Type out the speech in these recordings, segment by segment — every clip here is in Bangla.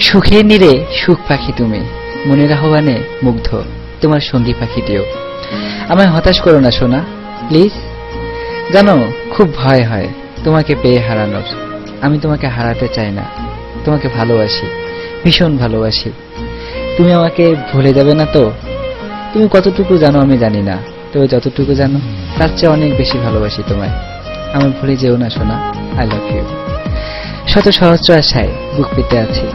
সুখে নীরে সুখ পাখি তুমি, মনের আহ্বানে মুগ্ধ তোমার সঙ্গী পাখিটিও। আমায় হতাশ করো না সোনা, প্লিজ। জানো খুব ভয় হয় তোমাকে পেয়ে হারানোর। আমি তোমাকে হারাতে চাই না, তোমাকে ভালোবাসি, ভীষণ ভালোবাসি। তুমি আমাকে ভুলে যাবে না তো? তুমি কতটুকু জানো আমি জানি না, তবে যতটুকু জানো তার চেয়ে অনেক বেশি ভালোবাসি তোমায়। আমি ভুলে যেও না সোনা, আই লাভ ইউ। শত সহস্র আশায় বুক পেতে আছি,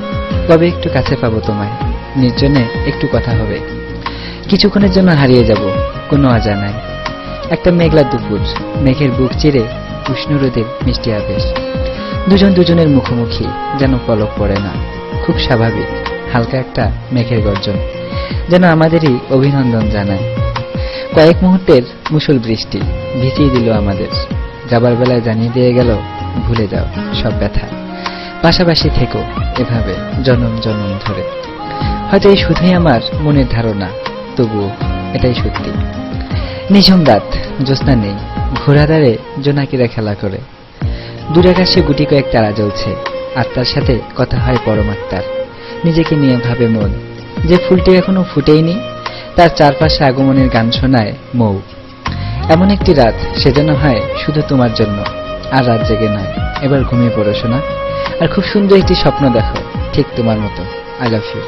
কবে একটু কাছে পাবো তোমায়, নির্জনে একটু কথা হবে। কিছুক্ষণের জন্য হারিয়ে যাব কোনো অজানায়। একটা মেঘলা দুপুর, মেঘের বুক চিরে উষ্ণ রোদের মিষ্টি আবেশ। দুজন দুজনের মুখোমুখি, যেন পলক পড়ে না, খুব স্বাভাবিক। হালকা একটা মেঘের গর্জন যেন আমাদেরই অভিনন্দন জানায়। কয়েক মুহূর্তের মুষল বৃষ্টি ভিজিয়ে দিল আমাদের। যাবার বেলায় জানিয়ে দিয়ে গেল, ভুলে যাও সব ব্যথা, পাশাপাশি থেকো এভাবে জনম জনম ধরে। হয়তো এই শুধুই আমার মনের ধারণা, তবুও এটাই সত্যি। নিঝুম রাত, জ্যোৎস্না নেই, ঘোড়াদারে জোনাকিরা খেলা করে। দূর আকাশে গুটি কয়েক তারা জ্বলছে, আর তার সাথে কথা হয় পরমাত্মার। নিজেকে নিয়ে ভাবে মন, যে ফুলটি এখনো ফুটেইনি, তার চারপাশে আগমনের গান শোনায় মৌ। এমন একটি রাত সে যেন হয় শুধু তোমার জন্য, আর রাত জেগে নয়। এবার ঘুমিয়ে পড়ো শোনা, আর খুব সুন্দর একটি স্বপ্ন দেখো, ঠিক তোমার মতো। I love you.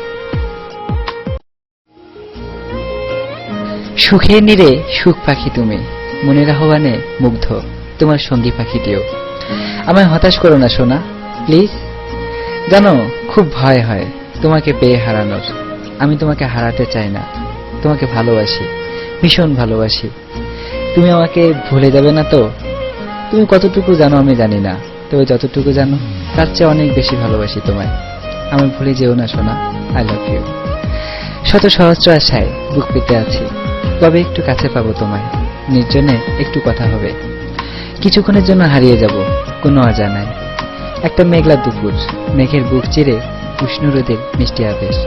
সুখে নীরে সুখ পাখি তুমি, মনের আহ্বানে মুগ্ধ তোমার সঙ্গী পাখিটিও। আমায় হতাশ করো না সোনা, প্লিজ। জানো খুব ভয় হয় তোমাকে পেয়ে হারানোর। আমি তোমাকে হারাতে চাই না, তোমাকে ভালোবাসি, ভীষণ ভালোবাসি। তুমি আমাকে ভুলে যাবে না তো? তুমি কতটুকু জানো আমি জানি না, তবে যতটুকু জানো তার চেয়ে অনেক বেশি ভালোবাসি তোমায়। আমি ভুলে যেও না সোনা, আই লাভ ইউ। শত সহস্র আশায় বুক পেতে আছি, কবে একটু কাছে পাবো তোমায়, নির্জনে একটু কথা হবে। কিছুক্ষণের জন্য হারিয়ে যাব কোনো অজানায়। একটা মেঘলা দুপুর, মেঘের বুক চিরে উষ্ণ রোদের মিষ্টি আবেশ।